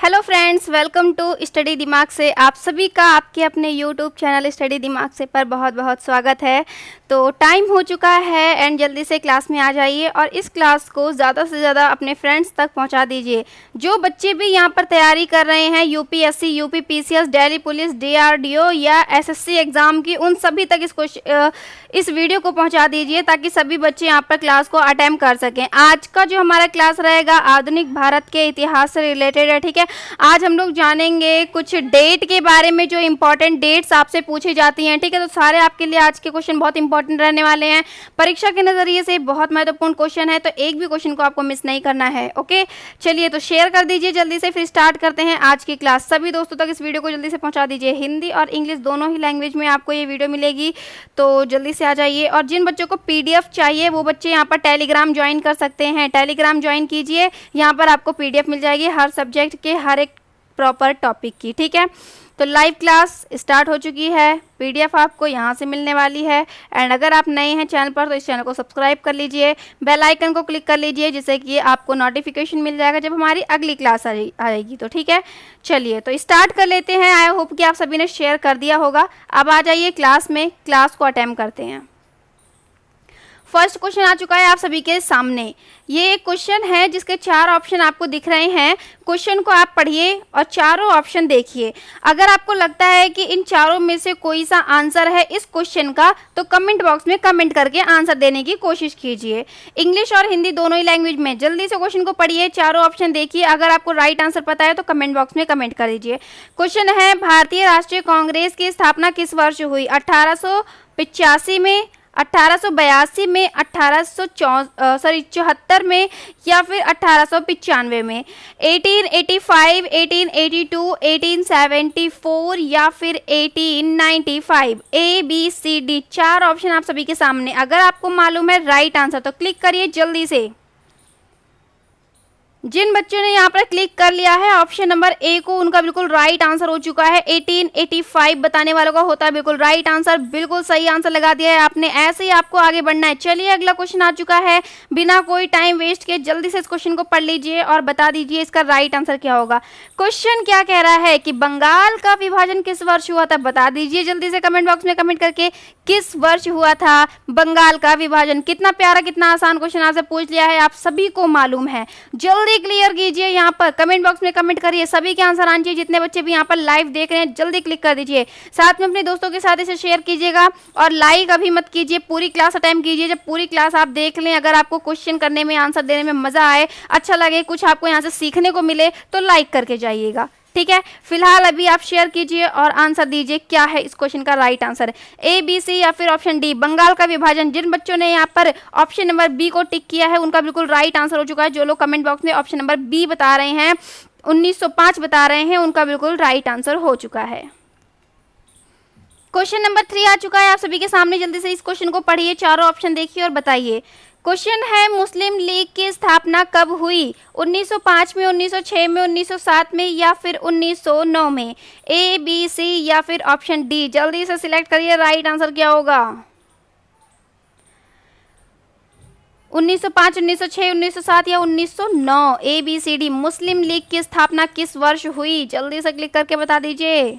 Hello friends, welcome to study दिमाग से। आप सभी का आपके अपने यूट्यूब चैनल स्टडी दिमाग से पर बहुत बहुत स्वागत है। तो टाइम हो चुका है एंड जल्दी से क्लास में आ जाइए और इस क्लास को ज़्यादा से ज़्यादा अपने फ्रेंड्स तक पहुंचा दीजिए। जो बच्चे भी यहां पर तैयारी कर रहे हैं UPSC, UP PCS, Delhi police, DRDO या एसएससी एग्ज़ाम की, उन सभी तक इस वीडियो को पहुँचा दीजिए ताकि सभी बच्चे यहाँ पर क्लास को अटेम्प्ट कर सकें। आज का जो हमारा क्लास रहेगा आधुनिक भारत के इतिहास से रिलेटेड है। ठीक है, आज हम लोग जानेंगे कुछ डेट के बारे में, जो इंपॉर्टेंट डेट्स आपसे पूछी जाती हैं। ठीक है, तो सारे आपके लिए आज के क्वेश्चन बहुत इंपॉर्टेंट रहने वाले हैं। परीक्षा के नजरिए से बहुत महत्वपूर्ण क्वेश्चन है, तो एक भी क्वेश्चन को आपको मिस नहीं करना है। ओके, चलिए तो शेयर कर दीजिए जल्दी से, फिर स्टार्ट करते हैं आज की क्लास। सभी दोस्तों तक इस वीडियो को जल्दी से पहुंचा दीजिए। हिंदी और इंग्लिश दोनों ही लैंग्वेज में आपको ये वीडियो मिलेगी, तो जल्दी से आ जाइए। और जिन बच्चों को पीडीएफ चाहिए वो बच्चे यहाँ पर टेलीग्राम ज्वाइन कर सकते हैं। टेलीग्राम ज्वाइन कीजिए, यहाँ पर आपको पीडीएफ मिल जाएगी हर सब्जेक्ट के हर एक प्रॉपर टॉपिक की। ठीक है, तो लाइव क्लास स्टार्ट हो चुकी है, पीडीएफ आपको यहाँ से मिलने वाली है। एंड अगर आप नए हैं चैनल पर तो इस चैनल को सब्सक्राइब कर लीजिए, बेल आइकन को क्लिक कर लीजिए, जिससे कि आपको नोटिफिकेशन मिल जाएगा जब हमारी अगली क्लास आएगी। तो ठीक है, चलिए तो स्टार्ट कर लेते हैं। आई होप कि आप सभी ने शेयर कर दिया होगा। अब आ जाइए क्लास में, क्लास को अटेम्प्ट करते हैं। फर्स्ट क्वेश्चन आ चुका है आप सभी के सामने। ये एक क्वेश्चन है जिसके 4 ऑप्शन आपको दिख रहे हैं। क्वेश्चन को आप पढ़िए और चारों ऑप्शन देखिए। अगर आपको लगता है कि इन चारों में से कोई सा आंसर है इस क्वेश्चन का, तो कमेंट बॉक्स में कमेंट करके आंसर देने की कोशिश कीजिए। इंग्लिश और हिंदी दोनों ही लैंग्वेज में। जल्दी से क्वेश्चन को पढ़िए, चारों ऑप्शन देखिए। अगर आपको राइट आंसर पता है तो कमेंट बॉक्स में कमेंट कर दीजिए। क्वेश्चन है, भारतीय राष्ट्रीय कांग्रेस की स्थापना किस वर्ष हुई? 1885 में, 1882 में, 1874 में या फिर 1895 में? 1885, 1882, 1874 या फिर 1895? ABCD 4 ऑप्शन आप सभी के सामने। अगर आपको मालूम है राइट आंसर तो क्लिक करिए जल्दी से। जिन बच्चों ने यहाँ पर क्लिक कर लिया है ऑप्शन नंबर ए को, उनका बिल्कुल राइट आंसर हो चुका है। 1885 बताने वालों का होता है बिल्कुल राइट आंसर। बिल्कुल सही आंसर लगा दिया है आपने। ऐसे ही आपको आगे बढ़ना है। चलिए अगला क्वेश्चन आ चुका है। बिना कोई टाइम वेस्ट किए जल्दी से इस क्वेश्चन को पढ़ लीजिए और बता दीजिए इसका राइट आंसर क्या होगा। क्वेश्चन क्या कह रहा है कि बंगाल का विभाजन किस वर्ष हुआ था? बता दीजिए जल्दी से कमेंट बॉक्स में कमेंट करके, किस वर्ष हुआ था बंगाल का विभाजन? कितना प्यारा, कितना आसान क्वेश्चन आपसे पूछ लिया है, आप सभी को मालूम है। जल्दी क्लियर कीजिए, यहाँ पर कमेंट बॉक्स में कमेंट करिए। सभी के आंसर आने चाहिए। जितने बच्चे भी यहाँ पर लाइव देख रहे हैं जल्दी क्लिक कर दीजिए। साथ में अपने दोस्तों के साथ इसे शेयर कीजिएगा और लाइक अभी मत कीजिए, पूरी क्लास अटेम्प्ट कीजिए। जब पूरी क्लास आप देख लें, अगर आपको क्वेश्चन करने में, आंसर देने में मजा आए, अच्छा लगे, कुछ आपको यहाँ से सीखने को मिले, तो लाइक करके जाइएगा। ठीक है, फिलहाल अभी आप शेयर कीजिए और आंसर दीजिए क्या है इस क्वेश्चन का राइट आंसर। ए, बी, सी या फिर ऑप्शन डी बंगाल का विभाजन। जिन बच्चों ने यहाँ पर ऑप्शन नंबर बी को टिक किया है उनका बिल्कुल राइट आंसर हो चुका है। जो लोग कमेंट बॉक्स में ऑप्शन नंबर बी बता रहे हैं, 1905 बता रहे हैं, उनका बिल्कुल राइट आंसर हो चुका है। क्वेश्चन नंबर 3 आ चुका है आप सभी के सामने। जल्दी से इस क्वेश्चन को पढ़िए, चारों ऑप्शन देखिए और बताइए। क्वेश्चन है, मुस्लिम लीग की स्थापना कब हुई? 1905 में, 1906 में, 1907 में या फिर 1909 में? ए, बी, सी या फिर ऑप्शन डी? जल्दी से सिलेक्ट करिए, राइट आंसर क्या होगा? 1905, 1906, 1907 या 1909? ए, बी, सी, डी। मुस्लिम लीग की स्थापना किस वर्ष हुई? जल्दी से क्लिक करके बता दीजिए।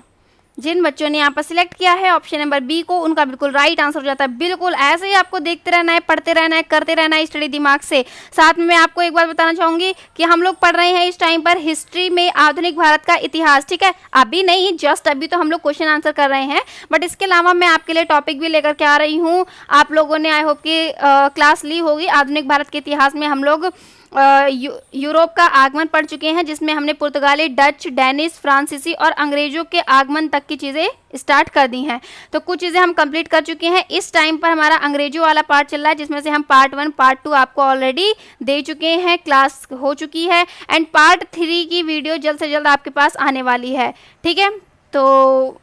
जिन बच्चों ने यहाँ पर सिलेक्ट किया है ऑप्शन नंबर बी को, उनका बिल्कुल राइट आंसर हो जाता है। बिल्कुल ऐसे ही आपको देखते रहना है, पढ़ते रहना है, करते रहना है स्टडी दिमाग से। साथ में मैं आपको एक बात बताना चाहूंगी कि हम लोग पढ़ रहे हैं इस टाइम पर हिस्ट्री में आधुनिक भारत का इतिहास। ठीक है, अभी नहीं, जस्ट अभी तो हम लोग क्वेश्चन आंसर कर रहे हैं, बट इसके अलावा मैं आपके लिए टॉपिक भी लेकर के आ रही हूँ। आप लोगों ने आई होप कि क्लास ली होगी। आधुनिक भारत के इतिहास में हम लोग यूरोप का आगमन पढ़ चुके हैं, जिसमें हमने पुर्तगाली, डच, डेनिश, फ्रांसीसी और अंग्रेजों के आगमन तक की चीज़ें स्टार्ट कर दी हैं। तो कुछ चीज़ें हम कंप्लीट कर चुके हैं। इस टाइम पर हमारा अंग्रेजों वाला पार्ट चल रहा है, जिसमें से हम पार्ट 1, पार्ट 2 आपको ऑलरेडी दे चुके हैं, क्लास हो चुकी है। एंड पार्ट 3 की वीडियो जल्द से जल्द आपके पास आने वाली है। ठीक है, तो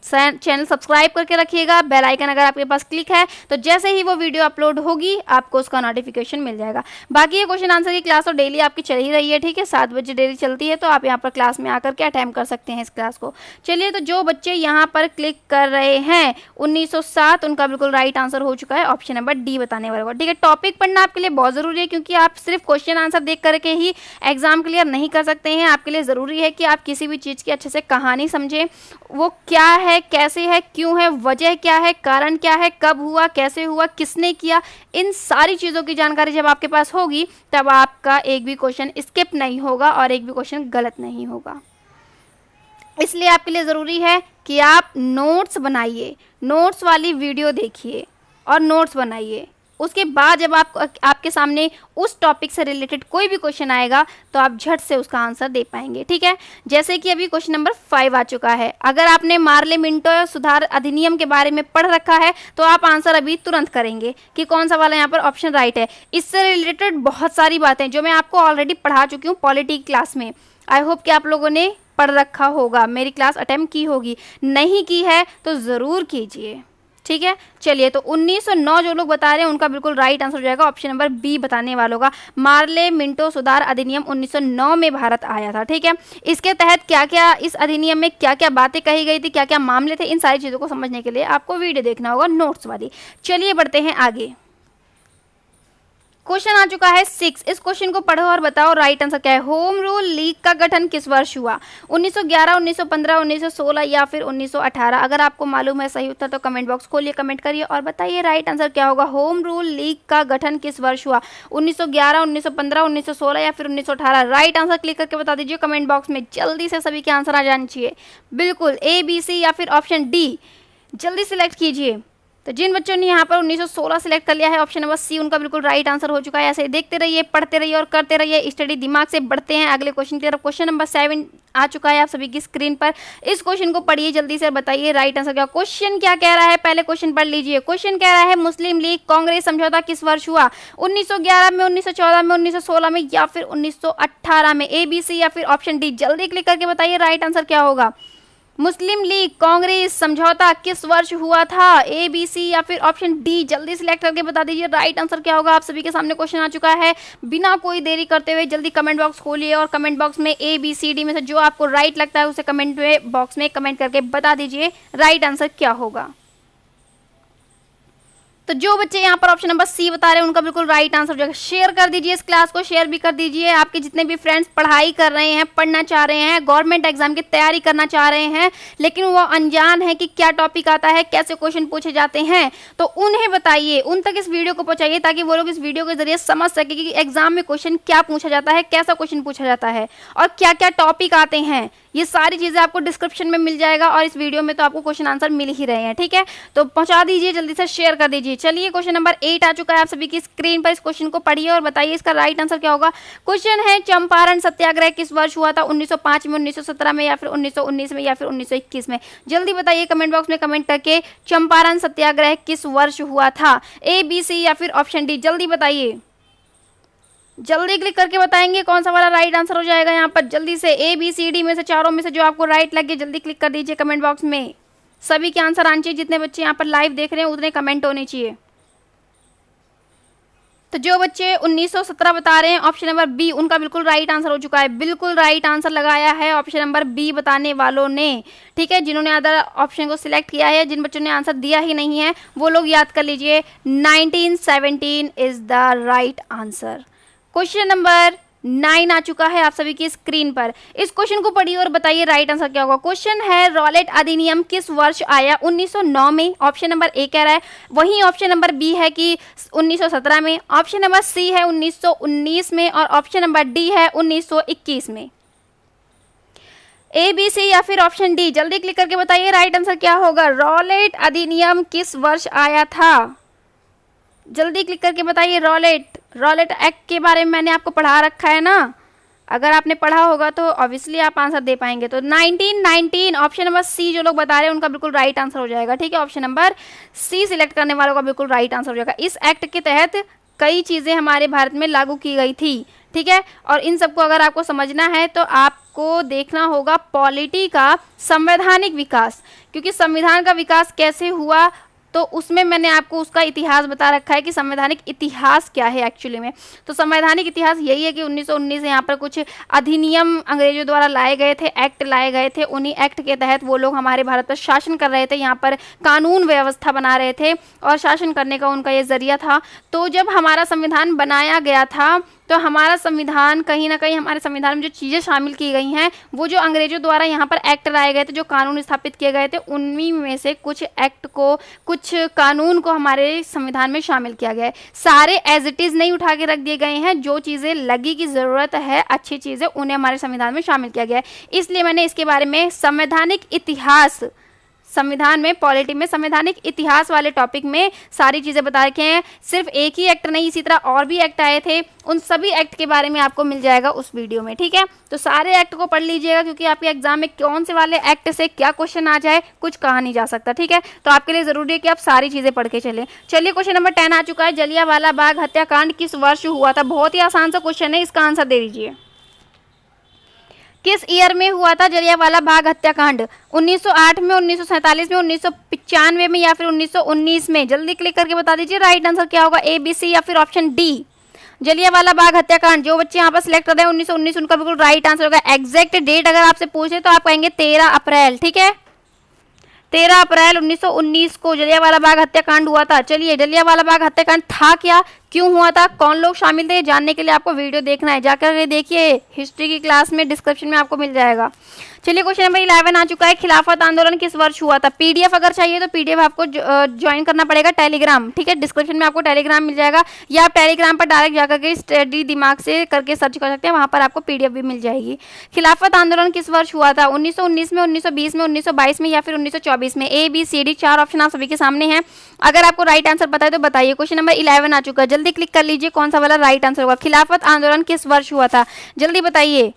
चैनल सब्सक्राइब करके रखिएगा। बेल आइकन अगर आपके पास क्लिक है तो जैसे ही वो वीडियो अपलोड होगी आपको उसका नोटिफिकेशन मिल जाएगा। बाकी ये क्वेश्चन आंसर की क्लास तो डेली आपकी चल ही रही है, ठीक है, 7 बजे डेली चलती है, तो आप यहाँ पर क्लास में आकर के अटेम्प्ट कर सकते हैं इस क्लास को। चलिए, तो जो बच्चे यहाँ पर क्लिक कर रहे हैं 1907, उनका बिल्कुल राइट आंसर हो चुका है ऑप्शन नंबर डी बताने वाला होगा। ठीक है, टॉपिक पढ़ना आपके लिए बहुत ज़रूरी है, क्योंकि आप सिर्फ क्वेश्चन आंसर देख करके ही एग्जाम क्लियर नहीं कर सकते हैं। आपके लिए ज़रूरी है कि आप किसी भी चीज़ की अच्छे से कहानी समझें, वो क्या है, कैसे है, क्यों है, वजह क्या है, कारण क्या है, कब हुआ, कैसे हुआ, किसने किया, इन सारी चीज़ों की जानकारी जब आपके पास होगी तब आपका एक भी क्वेश्चन स्किप नहीं होगा और एक भी क्वेश्चन गलत नहीं होगा। इसलिए आपके लिए ज़रूरी है कि आप नोट्स बनाइए, नोट्स वाली वीडियो देखिए और नोट्स बनाइए। उसके बाद जब आपके सामने उस टॉपिक से रिलेटेड कोई भी क्वेश्चन आएगा तो आप झट से उसका आंसर दे पाएंगे। ठीक है, जैसे कि अभी क्वेश्चन नंबर 5 आ चुका है। अगर आपने मार्ले मिंटो सुधार अधिनियम के बारे में पढ़ रखा है तो आप आंसर अभी तुरंत करेंगे कि कौन सा वाला यहाँ पर ऑप्शन राइट है। इससे रिलेटेड बहुत सारी बातें जो मैं आपको ऑलरेडी पढ़ा चुकी हूँ पॉलिटी क्लास में। आई होप कि आप लोगों ने पढ़ रखा होगा, मेरी क्लास अटेम्प्ट की होगी। नहीं की है तो ज़रूर कीजिए। ठीक है, चलिए, तो 1909 जो लोग बता रहे हैं उनका बिल्कुल राइट आंसर हो जाएगा ऑप्शन नंबर बी बताने वालों का। मार्ले मिंटो सुधार अधिनियम 1909 में भारत आया था। ठीक है, इसके तहत क्या क्या, इस अधिनियम में क्या क्या बातें कही गई थी, क्या क्या मामले थे, इन सारी चीज़ों को समझने के लिए आपको वीडियो देखना होगा नोट्स वाली। चलिए बढ़ते हैं आगे। क्वेश्चन आ चुका है 6। इस क्वेश्चन को पढ़ो और बताओ राइट आंसर क्या है। होम रूल लीग का गठन किस वर्ष हुआ? 1911, 1915, 1916 या फिर 1918? अगर आपको मालूम है सही उत्तर तो कमेंट बॉक्स खोलिए, कमेंट करिए और बताइए राइट आंसर क्या होगा। होम रूल लीग का गठन किस वर्ष हुआ? 1911, 1915, 1916 या फिर 1918? राइट आंसर क्लिक करके बता दीजिए कमेंट बॉक्स में। जल्दी से सभी के आंसर आ जाने चाहिए। बिल्कुल, ए, बी, सी या फिर ऑप्शन डी, जल्दी सिलेक्ट कीजिए। तो जिन बच्चों ने यहाँ पर 1916 सिलेक्ट कर लिया है ऑप्शन नंबर सी, उनका बिल्कुल राइट आंसर हो चुका है। ऐसे देखते रहिए, पढ़ते रहिए और करते रहिए स्टडी। दिमाग से बढ़ते हैं अगले क्वेश्चन की तरफ। क्वेश्चन नंबर 7 आ चुका है आप सभी की स्क्रीन पर। इस क्वेश्चन को पढ़िए जल्दी से, बताइए राइट आंसर क्या। क्वेश्चन क्या कह रहा है, पहले क्वेश्चन पढ़ लीजिए। क्वेश्चन कह रहा है मुस्लिम लीग कांग्रेस समझौता किस वर्ष हुआ? 1911 में, 1914 में, 1916 में या फिर 1918 में? ए, बी, सी या फिर ऑप्शन डी, जल्दी क्लिक करके बताइए राइट आंसर क्या होगा। मुस्लिम लीग कांग्रेस समझौता किस वर्ष हुआ था? ए, बी, सी या फिर ऑप्शन डी, जल्दी सिलेक्ट करके बता दीजिए राइट आंसर क्या होगा। आप सभी के सामने क्वेश्चन आ चुका है। बिना कोई देरी करते हुए जल्दी कमेंट बॉक्स खोलिए और कमेंट बॉक्स में ए, बी, सी, डी में से जो आपको राइट लगता है उसे कमेंट बॉक्स में कमेंट करके बता दीजिए राइट आंसर क्या होगा। तो जो बच्चे यहाँ पर ऑप्शन नंबर सी बता रहे हैं उनका बिल्कुल राइट आंसर हो जाएगा। शेयर कर दीजिए, इस क्लास को शेयर भी कर दीजिए। आपके जितने भी फ्रेंड्स पढ़ाई कर रहे हैं, पढ़ना चाह रहे हैं, गवर्नमेंट एग्जाम की तैयारी करना चाह रहे हैं, लेकिन वो अनजान है कि क्या टॉपिक आता है, कैसे क्वेश्चन पूछे जाते हैं, तो उन्हें बताइए, उन तक इस वीडियो को पहुंचाइए ताकि वो लोग इस वीडियो के जरिए समझ सके कि एग्जाम में क्वेश्चन क्या पूछा जाता है, कैसा क्वेश्चन पूछा जाता है और क्या क्या टॉपिक आते हैं। ये सारी चीज़ें आपको डिस्क्रिप्शन में मिल जाएगा और इस वीडियो में तो आपको क्वेश्चन आंसर मिल ही रहे हैं। ठीक है, तो पहुंचा दीजिए, जल्दी से शेयर कर दीजिए। चलिए, क्वेश्चन नंबर 8 आ चुका है आप सभी की स्क्रीन पर। इस क्वेश्चन को पढ़िए और बताइए इसका राइट आंसर क्या होगा। क्वेश्चन है चंपारण सत्याग्रह किस वर्ष हुआ था? 1905 में, 1917 में या फिर 1919 में या फिर 1921 में? जल्दी बताइए कमेंट बॉक्स में कमेंट करके चंपारण सत्याग्रह किस वर्ष हुआ था। ए, बी, सी या फिर ऑप्शन डी, जल्दी बताइए। जल्दी क्लिक करके बताएंगे कौन सा वाला राइट आंसर हो जाएगा यहाँ पर। जल्दी से ए, बी, सी, डी में से चारों में से जो आपको राइट लगे जल्दी क्लिक कर दीजिए कमेंट बॉक्स में। सभी के आंसर आने चाहिए, जितने बच्चे यहाँ पर लाइव देख रहे हैं उतने कमेंट होने चाहिए। तो जो बच्चे 1917 बता रहे हैं ऑप्शन नंबर बी, उनका बिल्कुल राइट आंसर हो चुका है। बिल्कुल राइट आंसर लगाया है ऑप्शन नंबर बी बताने वालों ने। ठीक है, जिन्होंने अदर ऑप्शन को सिलेक्ट किया है, जिन बच्चों ने आंसर दिया ही नहीं है वो लोग याद कर लीजिए 1917 is the right answer. Question number 9 आ चुका है आप सभी की स्क्रीन पर। इस क्वेश्चन को पढ़िए और बताइए राइट आंसर क्या होगा। क्वेश्चन है रॉलेट अधिनियम किस वर्ष आया? 1909 में, ऑप्शन नंबर ए कह रहा है। वहीं ऑप्शन नंबर बी है कि 1917 में, ऑप्शन नंबर सी है 1919 में और ऑप्शन नंबर डी है 1921 में। ए, बी, सी या फिर ऑप्शन डी, जल्दी क्लिक करके बताइए राइट आंसर क्या होगा। रॉलेट अधिनियम किस वर्ष आया था? जल्दी क्लिक करके बताइए। रॉलेट एक्ट के बारे में मैंने आपको पढ़ा रखा है ना, अगर आपने पढ़ा होगा तो ऑब्वियसली आप आंसर दे पाएंगे। तो 1919 ऑप्शन नंबर सी जो लोग बता रहे हैं उनका बिल्कुल राइट आंसर हो जाएगा। ठीक है, ऑप्शन नंबर सी सिलेक्ट करने वालों का बिल्कुल राइट आंसर हो जाएगा। इस एक्ट के तहत कई चीज़ें हमारे भारत में लागू की गई थी। ठीक है, और इन सबको अगर आपको समझना है तो आप आपको देखना होगा पॉलिटी का संवैधानिक विकास, क्योंकि संविधान का विकास कैसे हुआ तो उसमें मैंने आपको उसका इतिहास बता रखा है कि संवैधानिक इतिहास क्या है एक्चुअली में। तो संवैधानिक इतिहास यही है कि 1919 यहाँ पर कुछ अधिनियम अंग्रेजों द्वारा लाए गए थे, एक्ट लाए गए थे। उन्हीं एक्ट के तहत वो लोग हमारे भारत पर शासन कर रहे थे, यहाँ पर कानून व्यवस्था बना रहे थे और शासन करने का उनका ये जरिया था। तो जब हमारा संविधान बनाया गया था तो हमारा संविधान कहीं ना कहीं, हमारे संविधान में जो चीज़ें शामिल की गई हैं वो जो अंग्रेजों द्वारा यहाँ पर एक्ट लाए गए थे, जो कानून स्थापित किए गए थे, उन्हीं में से कुछ एक्ट को, कुछ कानून को हमारे संविधान में शामिल किया गया है। सारे एज इट इज़ नहीं उठा के रख दिए गए हैं, जो चीज़ें लगी की ज़रूरत है, अच्छी चीज़ें, उन्हें हमारे संविधान में शामिल किया गया है। इसलिए मैंने इसके बारे में संवैधानिक इतिहास, संविधान में पॉलिटी में संवैधानिक इतिहास वाले टॉपिक में सारी चीज़ें बता रखे हैं। सिर्फ एक ही एक्ट नहीं, इसी तरह और भी एक्ट आए थे, उन सभी एक्ट के बारे में आपको मिल जाएगा उस वीडियो में, ठीक है। तो सारे एक्ट को पढ़ लीजिएगा, क्योंकि आपके एग्जाम में कौन से वाले एक्ट से क्या क्वेश्चन आ जाए कुछ कहा नहीं जा सकता, ठीक है। तो आपके लिए ज़रूरी है कि आप सारी चीज़ें पढ़ के चलें। चलिए, क्वेश्चन नंबर 10 आ चुका है। जलियांवाला बाग हत्याकांड किस वर्ष हुआ था? बहुत ही आसान सा क्वेश्चन है, इसका आंसर दे दीजिए। किस ईयर में हुआ था जलियांवाला बाग हत्याकांड? 1908 में, 1947 में, 1995 में या फिर 1919 में? जल्दी क्लिक करके बता दीजिए राइट आंसर क्या होगा, ए, बी, सी या फिर ऑप्शन डी। जलियांवाला बाग हत्याकांड, जो बच्चे यहाँ पर सिलेक्ट कर रहे हैं 1919, उनका बिल्कुल राइट आंसर होगा। एग्जैक्ट डेट अगर आपसे पूछे तो आप कहेंगे 13 अप्रैल, ठीक है। 13 अप्रैल 1919 को जलियांवाला बाग हत्याकांड हुआ था। चलिए, जलियांवाला बाग हत्याकांड था क्या, क्यों हुआ था, कौन लोग शामिल थे, जानने के लिए आपको वीडियो देखना है। जाकर देखिए, हिस्ट्री की क्लास में डिस्क्रिप्शन में आपको मिल जाएगा। चलिए, क्वेश्चन नंबर 11 आ चुका है। खिलाफत आंदोलन किस वर्ष हुआ था? पीडीएफ अगर चाहिए तो पीडीएफ आपको ज्वाइन करना पड़ेगा टेलीग्राम, ठीक है। डिस्क्रिप्शन में आपको टेलीग्राम मिल जाएगा, या आप टेलीग्राम पर डायरेक्ट जाकर के स्टडी दिमाग से करके सर्च कर सकते हैं, वहाँ पर आपको पीडीएफ भी मिल जाएगी। खिलाफत आंदोलन किस वर्ष हुआ था? 1919 में, 1920 में, 1922 में या फिर 1924 में? ए, बी, सी, डी, 4 ऑप्शन आप सभी के सामने हैं। अगर आपको राइट आंसर पता है तो बताइए। क्वेश्चन नंबर 11 आ चुका है, जल्दी क्लिक कर लीजिए कौन सा वाला राइट आंसर होगा। खिलाफत आंदोलन किस वर्ष हुआ था? जल्दी बताइए।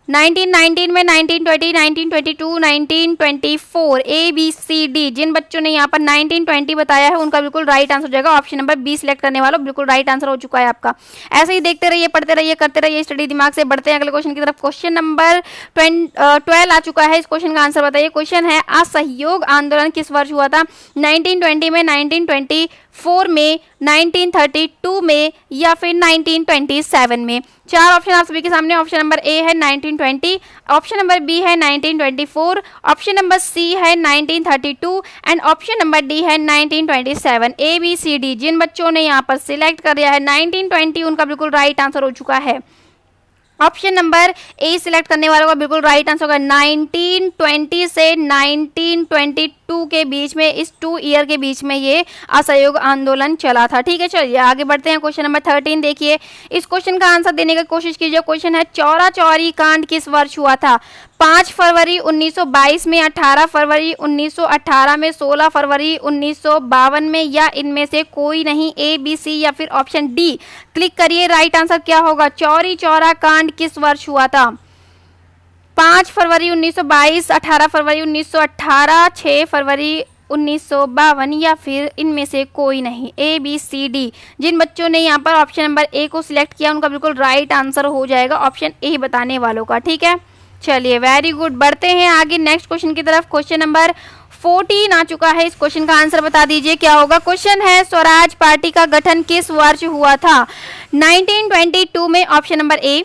1919 में, 1920, 1922, 1924? ए, बी, सी, डी। जिन बच्चों ने यहाँ पर 1920 बताया है उनका बिल्कुल राइट आंसर हो जाएगा। ऑप्शन नंबर बी सिलेक्ट करने वालों, बिल्कुल राइट आंसर हो चुका है आपका। ऐसे ही देखते रहिए, पढ़ते रहिए, करते रहिए स्टडी दिमाग से। बढ़ते हैं अगले क्वेश्चन की तरफ। क्वेश्चन नंबर 12 आ चुका है। इस क्वेश्चन का आंसर बताइए। क्वेश्चन है, असहयोग आंदोलन किस वर्ष हुआ था? 1920 में, 1924 में, 1932 में या फिर 1927 में? 4 ऑप्शन आप सभी के सामने। ऑप्शन नंबर ए है 1920, ऑप्शन नंबर बी है 1924, ऑप्शन नंबर सी है 1932 एंड ऑप्शन नंबर डी है 1927। ए, बी, सी, डी। जिन बच्चों ने यहाँ पर सिलेक्ट कर लिया है 1920, उनका बिल्कुल राइट आंसर हो चुका है। ऑप्शन नंबर ए सिलेक्ट करने वालों का बिल्कुल राइट आंसर होगा। 1920 से 1922 के बीच में, इस 2 ईयर के बीच में ये असहयोग आंदोलन चला था, ठीक है। चलिए आगे बढ़ते हैं। क्वेश्चन नंबर 13 देखिए, इस क्वेश्चन का आंसर देने की कोशिश कीजिए। क्वेश्चन है, चौरा चौरी कांड किस वर्ष हुआ था? 5 फरवरी 1922 में, 18 फरवरी 1918 में, 16 फरवरी 1952 में या इनमें से कोई नहीं? ए, बी, सी या फिर ऑप्शन डी। क्लिक करिए, राइट आंसर क्या होगा। चौरी चौरा कांड किस वर्ष हुआ था? 5 फरवरी 1922, 18 फरवरी 1918, 6 फरवरी 1952 या फिर इनमें से कोई नहीं? ए, बी, सी, डी। जिन बच्चों ने यहाँ पर ऑप्शन नंबर ए को सिलेक्ट किया उनका बिल्कुल राइट आंसर हो जाएगा ऑप्शन ए बताने वालों का, ठीक है। चलिए, वेरी गुड। बढ़ते हैं आगे नेक्स्ट क्वेश्चन की तरफ। क्वेश्चन नंबर 14 आ चुका है। इस क्वेश्चन का आंसर बता दीजिए क्या होगा। क्वेश्चन है, स्वराज पार्टी का गठन किस वर्ष हुआ था? 1922 में, option number A,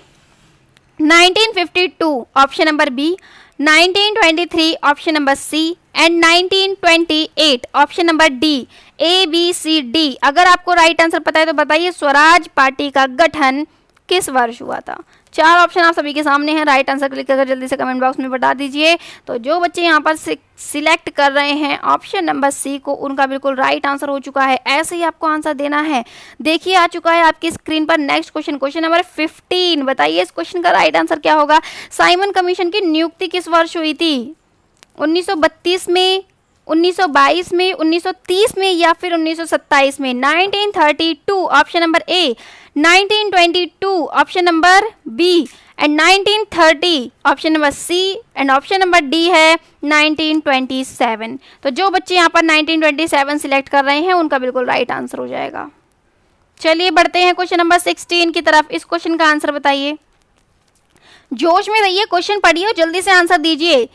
1952 option number B, 1923 option number C and 1928 option number D. A, B, C, D. अगर आपको राइट आंसर पता है तो बताइए, स्वराज पार्टी का गठन किस वर्ष हुआ था? 4 ऑप्शन आप सभी के सामने हैं। राइट आंसर क्लिक करके जल्दी से कमेंट बॉक्स में बता दीजिए। तो जो बच्चे यहाँ पर सिलेक्ट कर रहे हैं ऑप्शन नंबर सी को, उनका बिल्कुल राइट आंसर हो चुका है। ऐसे ही आपको आंसर देना है। देखिए, आ चुका है आपकी स्क्रीन पर नेक्स्ट क्वेश्चन। क्वेश्चन नंबर 15 बताइए, इस क्वेश्चन का राइट आंसर क्या होगा। साइमन कमीशन की नियुक्ति किस वर्ष हुई थी? 1932 में, 1922 में, 1930 में या फिर 1927 में? 1932 option number A, 1922 option number B and 1930 option number C and option number D है 1927। तो जो बच्चे यहाँ पर 1927 सिलेक्ट कर रहे हैं उनका बिल्कुल राइट आंसर हो जाएगा। चलिए बढ़ते हैं क्वेश्चन नंबर 16 की तरफ। इस क्वेश्चन का आंसर बताइए। जोश में रहिए, क्वेश्चन पढ़िए और जल्दी से आंसर दीजिए।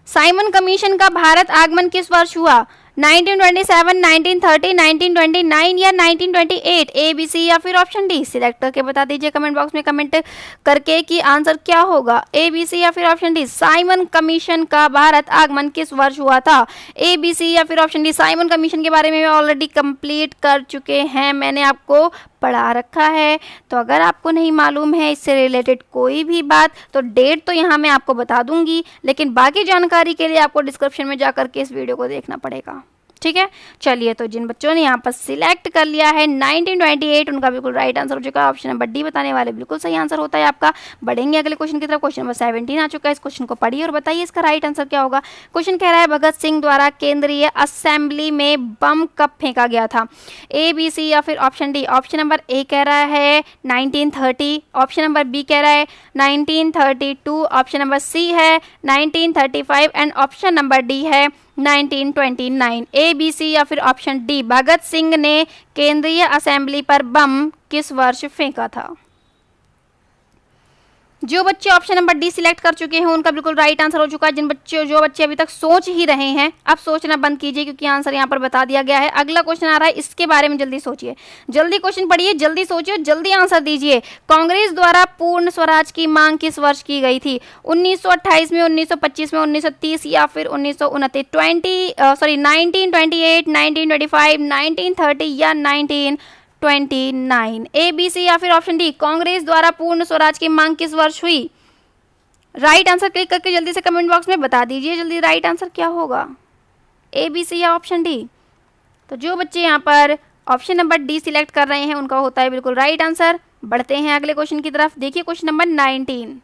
साइमन कमीशन का भारत आगमन किस वर्ष हुआ? 1927, 1930, 1929 या 1928? ए, बी, सी या फिर ऑप्शन डी? सिलेक्ट करके बता दीजिए कमेंट बॉक्स में कमेंट करके कि आंसर क्या होगा, ए, बी, सी या फिर ऑप्शन डी। साइमन कमीशन का भारत आगमन किस वर्ष हुआ था? ए, बी, सी या फिर ऑप्शन डी। साइमन कमीशन के बारे में ऑलरेडी कंप्लीट कर चुके हैं, मैंने आपको पढ़ा रखा है। तो अगर आपको नहीं मालूम है इससे रिलेटेड कोई भी बात, तो डेट तो यहाँ मैं आपको बता दूंगी, लेकिन बाकी जानकारी के लिए आपको डिस्क्रिप्शन में जाकर के इस वीडियो को देखना पड़ेगा। ठीक है, चलिए। तो जिन बच्चों ने यहाँ पर सिलेक्ट कर लिया है 1928, उनका बिल्कुल राइट आंसर हो चुका है ऑप्शन नंबर डी। बताने वाले बिल्कुल सही आंसर होता है आपका। बढ़ेंगे अगले क्वेश्चन की तरफ। क्वेश्चन नंबर 17 आ चुका है। इस क्वेश्चन को पढ़िए और बताइए इसका राइट आंसर क्या होगा। क्वेश्चन कह रहा है भगत सिंह द्वारा केंद्रीय असेंबली में बम कब फेंका गया था? ए, बी, सी या फिर ऑप्शन डी? ऑप्शन नंबर ए कह रहा है 1930, ऑप्शन नंबर बी कह रहा है 1932, ऑप्शन नंबर सी है 1935 एंड ऑप्शन नंबर डी है 1929। ए, बी, सी या फिर ऑप्शन डी? भगत सिंह ने केंद्रीय असेंबली पर बम किस वर्ष फेंका था? जो बच्चे ऑप्शन नंबर डी सिलेक्ट कर चुके हैं उनका बिल्कुल राइट आंसर हो चुका है। जो बच्चे अभी तक सोच ही रहे हैं, अब सोचना बंद कीजिए क्योंकि आंसर यहाँ पर बता दिया गया है। अगला क्वेश्चन आ रहा है, इसके बारे में जल्दी सोचिए, जल्दी क्वेश्चन पढ़िए, जल्दी सोचिए, जल्दी आंसर दीजिए। कांग्रेस द्वारा पूर्ण स्वराज की मांग किस वर्ष की गई थी? 1928 में, 1925 में, 1930 या फिर 1929? 1928, 1925, 1930 या 1929? ए, बी, सी या फिर ऑप्शन डी? कांग्रेस द्वारा पूर्ण स्वराज की मांग किस वर्ष हुई? राइट आंसर क्लिक करके जल्दी से कमेंट बॉक्स में बता दीजिए जल्दी राइट आंसर क्या होगा, ए, बी, सी या ऑप्शन डी। तो जो बच्चे यहाँ पर ऑप्शन नंबर डी सिलेक्ट कर रहे हैं उनका होता है बिल्कुल राइट आंसर। बढ़ते हैं अगले क्वेश्चन की तरफ। देखिए क्वेश्चन नंबर 19,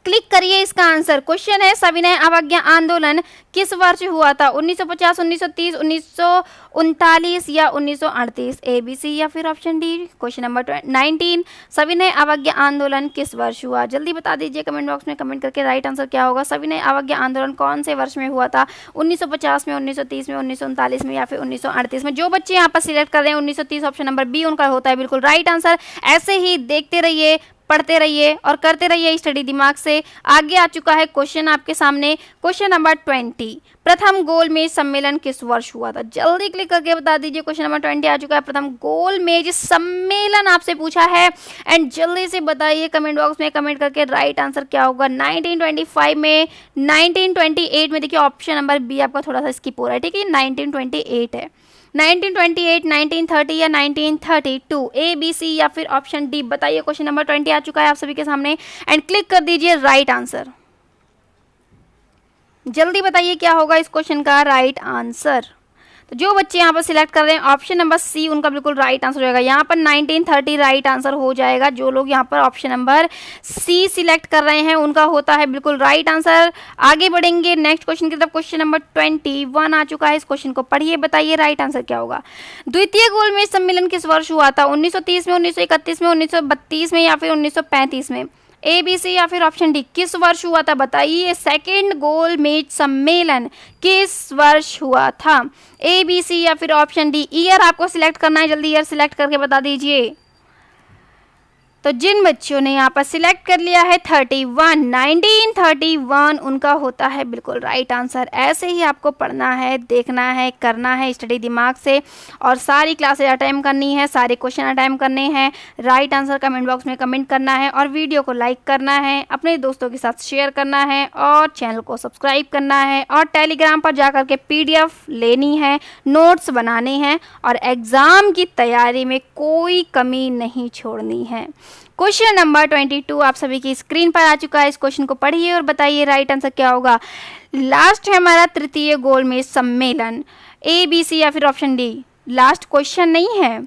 क्लिक करिए इसका आंसर। क्वेश्चन है सविनय अवज्ञा आंदोलन किस वर्ष हुआ था? 1950, 1930, 1939 या 1938? ए, बी, सी या फिर ऑप्शन डी? क्वेश्चन नंबर 19, सविनय अवज्ञा आंदोलन किस वर्ष हुआ? जल्दी बता दीजिए कमेंट बॉक्स में कमेंट करके राइट आंसर क्या होगा। सविनय अवज्ञा आंदोलन कौन से वर्ष में हुआ था? 1950 में, 1930 में, 1939 में या फिर 1938 में? जो बच्चे यहाँ पर सिलेक्ट कर रहे हैं 1930 ऑप्शन नंबर बी, उनका होता है बिल्कुल राइट आंसर। ऐसे ही देखते रहिए, पढ़ते रहिए और करते रहिए स्टडी दिमाग से। आगे आ चुका है क्वेश्चन आपके सामने, क्वेश्चन नंबर 20, प्रथम गोलमेज सम्मेलन किस वर्ष हुआ था? जल्दी क्लिक करके बता दीजिए। क्वेश्चन नंबर 20 आ चुका है, प्रथम गोलमेज सम्मेलन आपसे पूछा है एंड जल्दी से बताइए कमेंट बॉक्स में कमेंट करके राइट आंसर क्या होगा। 1925 में, 1928 में? देखिए ऑप्शन नंबर बी आपका थोड़ा सा स्किप हो रहा है, ठीक है, 1928 है। 1928, 1930 या 1932? ए, बी, सी या फिर ऑप्शन डी? बताइए। क्वेश्चन नंबर 20 आ चुका है आप सभी के सामने एंड क्लिक कर दीजिए राइट आंसर। जल्दी बताइए क्या होगा इस क्वेश्चन का राइट आंसर। तो जो बच्चे यहाँ पर सिलेक्ट कर रहे हैं ऑप्शन नंबर सी, उनका बिल्कुल राइट आंसर हो जाएगा। यहाँ पर 1930 राइट आंसर हो जाएगा। जो लोग यहाँ पर ऑप्शन नंबर सी सिलेक्ट कर रहे हैं उनका होता है बिल्कुल राइट आंसर। आगे बढ़ेंगे नेक्स्ट क्वेश्चन की तरफ। क्वेश्चन नंबर 21 आ चुका है। इस क्वेश्चन को पढ़िए, बताइए राइट आंसर क्या होगा। द्वितीय गोलमेज सम्मेलन किस वर्ष हुआ था? 1930 में, 1931 में, 1932 में या फिर 1935 में? ए, बी, सी या फिर ऑप्शन डी? किस वर्ष हुआ था बताइए। सेकंड गोलमेज सम्मेलन किस वर्ष हुआ था? ए, बी, सी या फिर ऑप्शन डी? ईयर आपको सिलेक्ट करना है, जल्दी ईयर सिलेक्ट करके बता दीजिए। तो जिन बच्चों ने यहाँ पर सिलेक्ट कर लिया है 31, 1931, उनका होता है बिल्कुल राइट आंसर। ऐसे ही आपको पढ़ना है, देखना है, करना है स्टडी दिमाग से और सारी क्लासेज अटेम्प्ट करनी है, सारे क्वेश्चन अटेम्प्ट करने हैं। राइट आंसर कमेंट बॉक्स में कमेंट करना है और वीडियो को लाइक करना है, अपने दोस्तों के साथ शेयर करना है और चैनल को सब्सक्राइब करना है और टेलीग्राम पर जाकर के PDF लेनी है, नोट्स बनाने हैं और एग्ज़ाम की तैयारी में कोई कमी नहीं छोड़नी है। क्वेश्चन नंबर 22 आप सभी की स्क्रीन पर आ चुका है। इस क्वेश्चन को पढ़िए और बताइए राइट आंसर क्या होगा। लास्ट है हमारा तृतीय गोलमेज सम्मेलन, ए, बी, सी या फिर ऑप्शन डी? लास्ट क्वेश्चन नहीं है,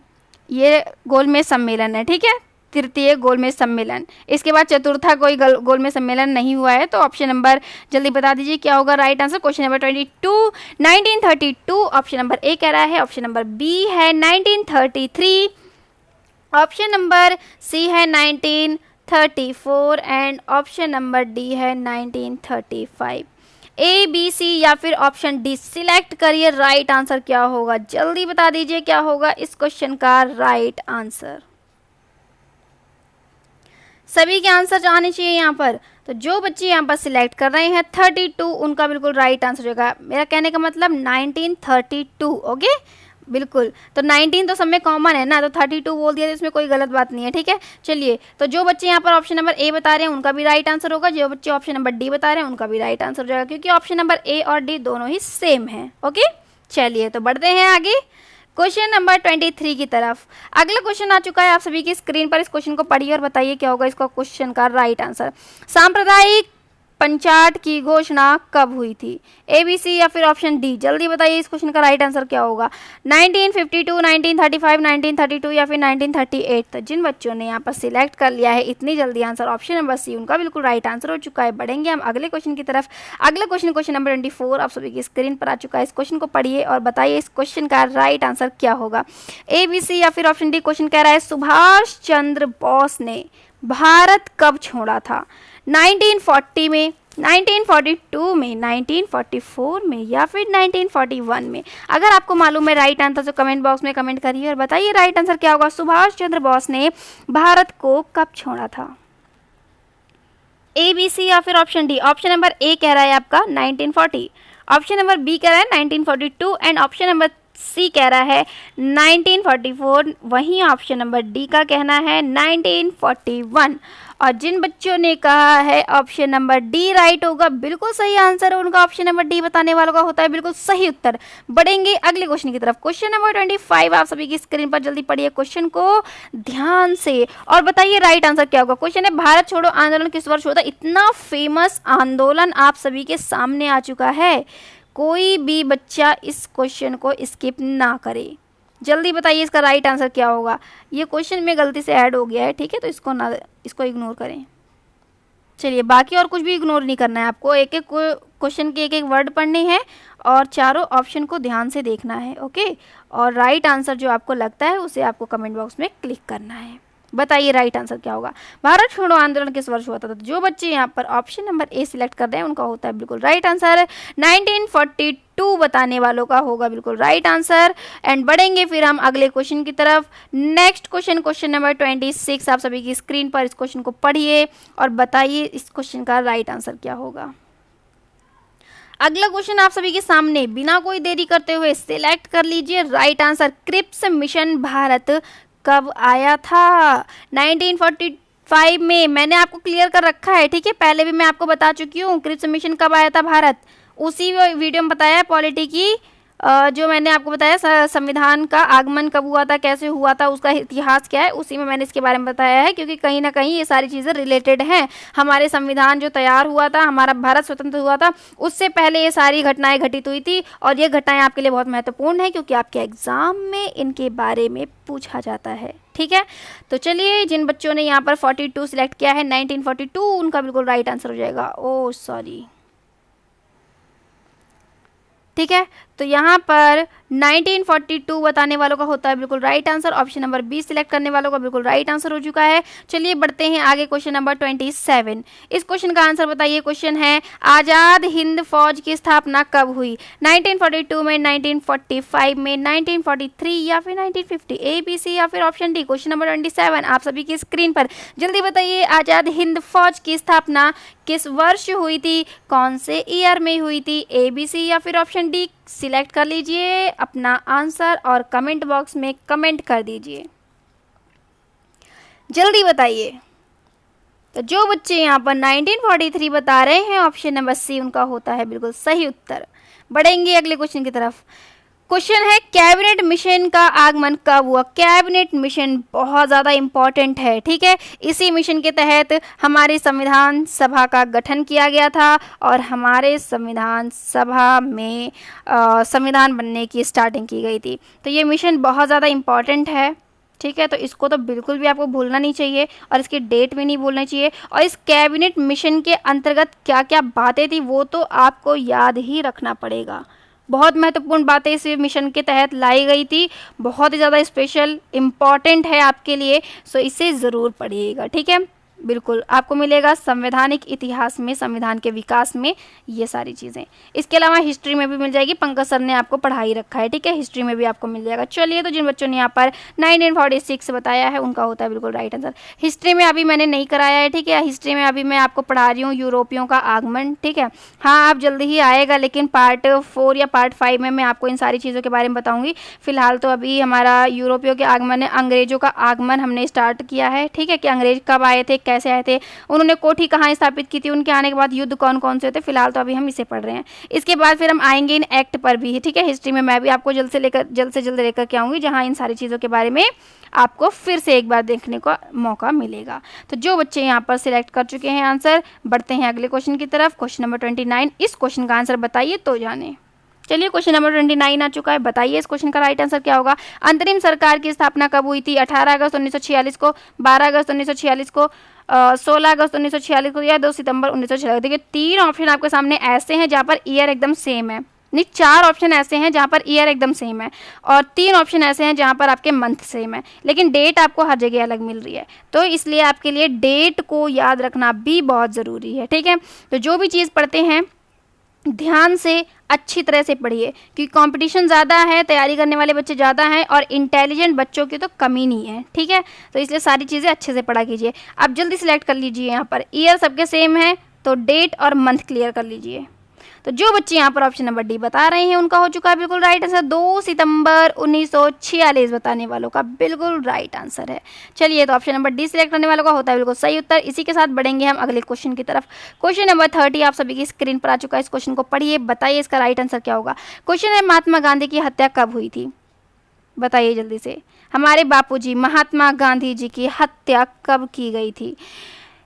ये गोलमेज सम्मेलन है, ठीक है, तृतीय गोलमेज सम्मेलन। इसके बाद चतुर्था कोई गोलमेज सम्मेलन नहीं हुआ है। तो ऑप्शन नंबर जल्दी बता दीजिए क्या होगा right answer. Question number 22, 1932 option number ए कह रहा है, ऑप्शन नंबर बी है 1933, ऑप्शन नंबर सी है 1934 एंड ऑप्शन नंबर डी है 1935। ए, बी, सी या फिर ऑप्शन डी? सिलेक्ट करिए राइट आंसर क्या होगा। जल्दी बता दीजिए क्या होगा इस क्वेश्चन का राइट आंसर। सभी के आंसर आने चाहिए यहाँ पर। तो जो बच्चे यहाँ पर सिलेक्ट कर रहे हैं 32, उनका बिल्कुल राइट आंसर होगा। मेरा कहने का मतलब 1932। ओके, बिल्कुल। तो 19 तो सब में कॉमन है ना, तो 32 बोल दिया तो इसमें कोई गलत बात नहीं है, ठीक है। चलिए, तो जो बच्चे यहाँ पर ऑप्शन नंबर ए बता रहे हैं उनका भी राइट आंसर होगा, जो बच्चे ऑप्शन नंबर डी बता रहे हैं उनका भी राइट आंसर हो जाएगा, क्योंकि ऑप्शन नंबर ए और डी दोनों ही सेम है। ओके, चलिए तो बढ़ते हैं आगे क्वेश्चन नंबर 23 की तरफ। अगला क्वेश्चन आ चुका है आप सभी की स्क्रीन पर। इस क्वेश्चन को पढ़िए और बताइए क्या होगा इसका क्वेश्चन का राइट आंसर। सांप्रदायिक पंचायत की घोषणा कब हुई थी? ए, बी, सी या फिर ऑप्शन डी। जल्दी बताइए इस क्वेश्चन का राइट आंसर क्या होगा। 1952, 1935, 1932 या फिर 1938। तो जिन बच्चों ने यहाँ पर सिलेक्ट कर लिया है इतनी जल्दी आंसर ऑप्शन नंबर सी, उनका बिल्कुल राइट आंसर हो चुका है। बढ़ेंगे हम अगले क्वेश्चन की तरफ। अगला क्वेश्चन, क्वेश्चन नंबर 24 आप सभी की स्क्रीन पर आ चुका है। इस क्वेश्चन को पढ़िए और बताइए इस क्वेश्चन का राइट आंसर क्या होगा। ए, बी, सी या फिर ऑप्शन डी। क्वेश्चन कह रहा है सुभाष चंद्र बोस ने भारत कब छोड़ा था? 1940 में, 1942 में, 1944 में या फिर 1941 में। अगर आपको मालूम है राइट आंसर तो कमेंट बॉक्स में कमेंट करिए और बताइए राइट आंसर क्या होगा। सुभाष चंद्र बोस ने भारत को कब छोड़ा था? ए, बी, सी या फिर ऑप्शन डी। ऑप्शन नंबर ए कह रहा है आपका 1940, ऑप्शन नंबर बी कह रहा है 1942 एंड ऑप्शन नंबर सी कह रहा है 1944। वहीं ऑप्शन नंबर डी का कहना है 1941। और जिन बच्चों ने कहा है ऑप्शन नंबर डी राइट होगा, बिल्कुल सही आंसर है उनका। ऑप्शन नंबर डी बताने वालों का होता है बिल्कुल सही उत्तर। बढ़ेंगे अगले क्वेश्चन की तरफ। क्वेश्चन नंबर 25 आप सभी की स्क्रीन पर। जल्दी पढ़िए क्वेश्चन को ध्यान से और बताइए राइट आंसर क्या होगा। क्वेश्चन है भारत छोड़ो आंदोलन किस वर्ष हुआ था? इतना फेमस आंदोलन आप सभी के सामने आ चुका है, कोई भी बच्चा इस क्वेश्चन को स्किप ना करे। जल्दी बताइए इसका राइट आंसर क्या होगा। ये क्वेश्चन में गलती से ऐड हो गया है, ठीक है, तो इसको इग्नोर करें। चलिए, बाकी और कुछ भी इग्नोर नहीं करना है आपको, एक एक क्वेश्चन के एक एक वर्ड पढ़ने हैं और चारों ऑप्शन को ध्यान से देखना है। ओके, और राइट आंसर जो आपको लगता है उसे आपको कमेंट बॉक्स में क्लिक करना है। बताइए राइट आंसर क्या होगा। भारत छोड़ो आंदोलन किस वर्ष हुआ था? तो जो बच्चे यहाँ पर ऑप्शन नंबर ए सिलेक्ट कर रहे हैं उनका होता है बिल्कुल राइट आंसर। 1942 बताने वालों का होगा बिल्कुल राइट आंसर। एंड बढ़ेंगे फिर हम अगले क्वेश्चन की तरफ। नेक्स्ट क्वेश्चन, क्वेश्चन नंबर 26 आप सभी की स्क्रीन पर। इस क्वेश्चन को पढ़िए और बताइए इस क्वेश्चन का राइट आंसर क्या होगा। अगला क्वेश्चन आप सभी के सामने, बिना कोई देरी करते हुए सिलेक्ट कर लीजिए right answer. Cripps mission Bharat कब आया था? 1945 में। मैंने आपको क्लियर कर रखा है, ठीक है, पहले भी मैं आपको बता चुकी हूँ क्रिप्स मिशन कब आया था भारत। उसी वीडियो में बताया पॉलिटी की, जो मैंने आपको बताया संविधान का आगमन कब हुआ था, कैसे हुआ था, उसका इतिहास क्या है, उसी में मैंने इसके बारे में बताया है, क्योंकि कहीं ना कहीं ये सारी चीज़ें रिलेटेड हैं। हमारे संविधान जो तैयार हुआ था, हमारा भारत स्वतंत्र हुआ था, उससे पहले ये सारी घटनाएं घटित हुई थी और ये घटनाएं आपके लिए बहुत महत्वपूर्ण है क्योंकि आपके एग्जाम में इनके बारे में पूछा जाता है, ठीक है। तो चलिए, जिन बच्चों ने यहाँ पर 42 सिलेक्ट किया है 1942, उनका बिल्कुल राइट आंसर हो जाएगा। ओह सॉरी, ठीक है। तो यहाँ पर 1942 बताने वालों का होता है बिल्कुल right answer. Option number B select करने वालों का बिल्कुल राइट आंसर हो चुका है। चलिए बढ़ते हैं आगे, क्वेश्चन नंबर 27। इस क्वेश्चन का आंसर बताइए। क्वेश्चन है आज़ाद हिंद फौज की स्थापना कब हुई? 1942 में, 1945 में, 1943 या फिर 1950? ए, बी, सी या फिर ऑप्शन डी। क्वेश्चन नंबर 27 आप सभी की स्क्रीन पर। जल्दी बताइए आज़ाद हिंद फौज की स्थापना किस वर्ष हुई थी, कौन से ईयर में हुई थी? ए, बी, सी या फिर ऑप्शन डी। सिलेक्ट कर लीजिए अपना आंसर और कमेंट बॉक्स में कमेंट कर दीजिए। जल्दी बताइए। तो जो बच्चे यहाँ पर 1943 बता रहे हैं, ऑप्शन नंबर सी उनका होता है बिल्कुल सही उत्तर। बढ़ेंगे अगले क्वेश्चन की तरफ। क्वेश्चन है कैबिनेट मिशन का आगमन कब हुआ? कैबिनेट मिशन बहुत ज़्यादा इम्पॉर्टेंट है, ठीक है। इसी मिशन के तहत हमारे संविधान सभा का गठन किया गया था और हमारे संविधान सभा में संविधान बनने की स्टार्टिंग की गई थी। तो ये मिशन बहुत ज़्यादा इम्पॉर्टेंट है, ठीक है। तो इसको तो बिल्कुल भी आपको भूलना नहीं चाहिए और इसकी डेट भी नहीं भूलनी चाहिए। और इस कैबिनेट मिशन के अंतर्गत क्या क्या बातें थी वो तो आपको याद ही रखना पड़ेगा। बहुत महत्वपूर्ण बातें इस मिशन के तहत लाई गई थी, बहुत ही ज़्यादा स्पेशल इम्पॉर्टेंट है आपके लिए, सो इसे ज़रूर पढ़िएगा, ठीक है। बिल्कुल आपको मिलेगा संवैधानिक इतिहास में, संविधान के विकास में, ये सारी चीज़ें। इसके अलावा हिस्ट्री में भी मिल जाएगी, पंकज सर ने आपको पढ़ाई रखा है, ठीक है, हिस्ट्री में भी आपको मिल जाएगा। चलिए, तो जिन बच्चों ने यहाँ पर 1946 बताया है उनका होता है बिल्कुल राइट आंसर। हिस्ट्री में अभी मैंने नहीं कराया है, ठीक है, हिस्ट्री में अभी मैं आपको पढ़ा रही हूँ यूरोपियों का आगमन, ठीक है। हाँ, आप जल्दी ही आएगा, लेकिन पार्ट 4 या पार्ट 5 में मैं आपको इन सारी चीज़ों के बारे में बताऊँगी। फिलहाल तो अभी हमारा यूरोपियों के आगमन है, अंग्रेजों का आगमन हमने स्टार्ट किया है, ठीक है, कि अंग्रेज कब आए थे, कैसे आए थे, उन्होंने कोठी कहाँ स्थापित की थी, उनके आने के बाद युद्ध कौन कौन से होते। फिलहाल तो अभी हम इसे पढ़ रहे हैं, इसके बाद फिर हम आएंगे इन एक्ट पर भी, ठीक है। हिस्ट्री में मैं भी आपको जल्द से जल्द लेकर के आऊँगी, जहाँ इन सारी चीज़ों के बारे में आपको फिर से एक बार देखने का मौका मिलेगा। तो जो बच्चे यहाँ पर सिलेक्ट कर चुके हैं आंसर, बढ़ते हैं अगले क्वेश्चन की तरफ। क्वेश्चन नंबर 29, इस क्वेश्चन का आंसर बताइए तो जाने। चलिए, क्वेश्चन नंबर 29 आ चुका है, बताइए इस क्वेश्चन का राइट आंसर क्या होगा। अंतरिम सरकार की स्थापना कब हुई थी? 18 अगस्त 1946 को, 12 अगस्त 1946 को, 16 अगस्त 1946 को, या 2 सितंबर 1946। देखिए, 3 ऑप्शन आपके सामने ऐसे हैं जहाँ पर ईयर एकदम सेम है, नहीं 4 ऑप्शन ऐसे हैं जहाँ पर ईयर एकदम सेम है, और 3 ऑप्शन ऐसे हैं जहाँ पर आपके मंथ सेम है, लेकिन डेट आपको हर जगह अलग मिल रही है। तो इसलिए आपके लिए डेट को याद रखना भी बहुत ज़रूरी है, ठीक है। तो जो भी चीज़ पढ़ते हैं ध्यान से अच्छी तरह से पढ़िए, क्योंकि कंपटीशन ज़्यादा है, तैयारी करने वाले बच्चे ज़्यादा हैं, और इंटेलिजेंट बच्चों की तो कमी नहीं है, ठीक है। तो इसलिए सारी चीज़ें अच्छे से पढ़ा कीजिए। आप जल्दी सिलेक्ट कर लीजिए, यहाँ पर ईयर सबके सेम है तो डेट और मंथ क्लियर कर लीजिए। तो जो बच्चे यहाँ पर ऑप्शन नंबर डी बता रहे हैं उनका हो चुका है बिल्कुल राइट आंसर। 2 सितंबर 1946 बताने वालों का बिल्कुल राइट आंसर है। चलिए, तो ऑप्शन नंबर डी सिलेक्ट करने वालों का होता है बिल्कुल सही उत्तर। इसी के साथ बढ़ेंगे हम अगले क्वेश्चन की तरफ। क्वेश्चन नंबर 30 आप सभी की स्क्रीन पर आ चुका है, इस क्वेश्चन को पढ़िए, बताइए इसका राइट आंसर क्या होगा। क्वेश्चन है, महात्मा गांधी की हत्या कब हुई थी? बताइए जल्दी से। हमारे बापूजी महात्मा गांधी जी की हत्या कब की गई थी?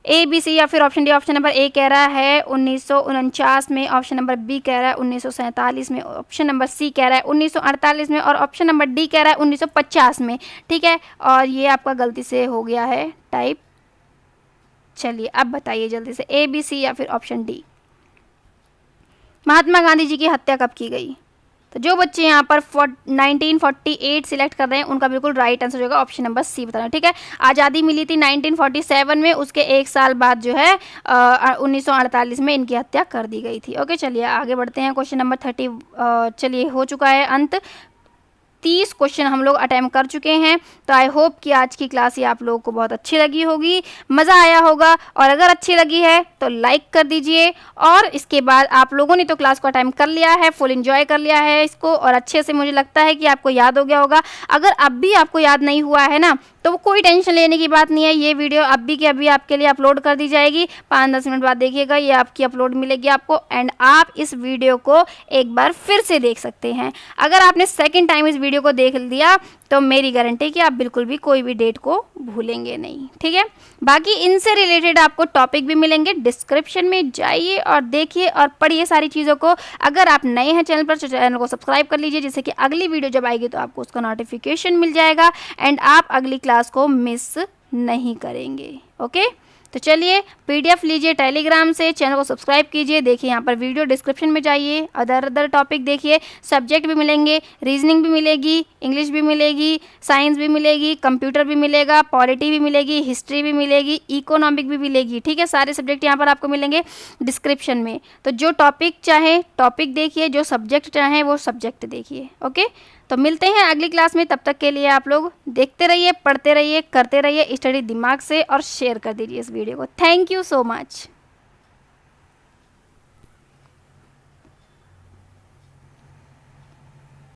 ए, बी, सी या फिर ऑप्शन डी। ऑप्शन नंबर ए कह रहा है 1949 में, ऑप्शन नंबर बी कह रहा है 1947 में, ऑप्शन नंबर सी कह रहा है 1948 में, और ऑप्शन नंबर डी कह रहा है 1950 में, ठीक है। और ये आपका गलती से हो गया है टाइप। चलिए, अब बताइए जल्दी से, ए, बी, सी या फिर ऑप्शन डी। महात्मा गांधी जी की हत्या कब की गई? तो जो बच्चे यहाँ पर 1948 सिलेक्ट कर रहे हैं उनका बिल्कुल राइट आंसर होगा ऑप्शन नंबर सी बताना, ठीक है। आज़ादी मिली थी 1947 में, उसके 1 साल बाद जो है 1948 में इनकी हत्या कर दी गई थी। ओके, चलिए आगे बढ़ते हैं। क्वेश्चन नंबर 30 चलिए हो चुका है अंत। 30 क्वेश्चन हम लोग अटैम्प्ट कर चुके हैं। तो आई होप कि आज की क्लास ये आप लोगों को बहुत अच्छी लगी होगी, मज़ा आया होगा, और अगर अच्छी लगी है तो लाइक कर दीजिए। और इसके बाद आप लोगों ने तो क्लास को अटैम्प्ट कर लिया है, फुल एंजॉय कर लिया है इसको, और अच्छे से मुझे लगता है कि आपको याद हो गया होगा। अगर अब भी आपको याद नहीं हुआ है ना, तो कोई टेंशन लेने की बात नहीं है, ये वीडियो अभी की अभी आपके लिए अपलोड कर दी जाएगी। 5-10 मिनट बाद देखिएगा, ये आपकी अपलोड मिलेगी आपको, एंड आप इस वीडियो को एक बार फिर से देख सकते हैं। अगर आपने सेकंड टाइम इस वीडियो को देख लिया तो मेरी गारंटी कि आप बिल्कुल भी कोई भी डेट को भूलेंगे नहीं, ठीक है। बाकी इनसे रिलेटेड आपको टॉपिक भी मिलेंगे, डिस्क्रिप्शन में जाइए और देखिए और पढ़िए सारी चीज़ों को। अगर आप नए हैं चैनल पर तो चैनल को सब्सक्राइब कर लीजिए, जिससे कि अगली वीडियो जब आएगी तो आपको उसका नोटिफिकेशन मिल जाएगा, एंड आप अगली क्लास को मिस नहीं करेंगे। ओके, तो चलिए पीडीएफ लीजिए टेलीग्राम से, चैनल को सब्सक्राइब कीजिए, देखिए यहाँ पर वीडियो डिस्क्रिप्शन में जाइए, अदर टॉपिक देखिए, सब्जेक्ट भी मिलेंगे, रीजनिंग भी मिलेगी, इंग्लिश भी मिलेगी, साइंस भी मिलेगी, कंप्यूटर भी मिलेगा, पॉलिटी भी मिलेगी, हिस्ट्री भी मिलेगी, इकोनॉमिक भी मिलेगी, ठीक है। सारे सब्जेक्ट यहाँ पर आपको मिलेंगे डिस्क्रिप्शन में। तो जो टॉपिक चाहे टॉपिक देखिए, जो सब्जेक्ट चाहे वो सब्जेक्ट देखिए। ओके, तो मिलते हैं अगली क्लास में, तब तक के लिए आप लोग देखते रहिए, पढ़ते रहिए, करते रहिए स्टडी दिमाग से, और शेयर कर दीजिए इस वीडियो को। Thank you so much.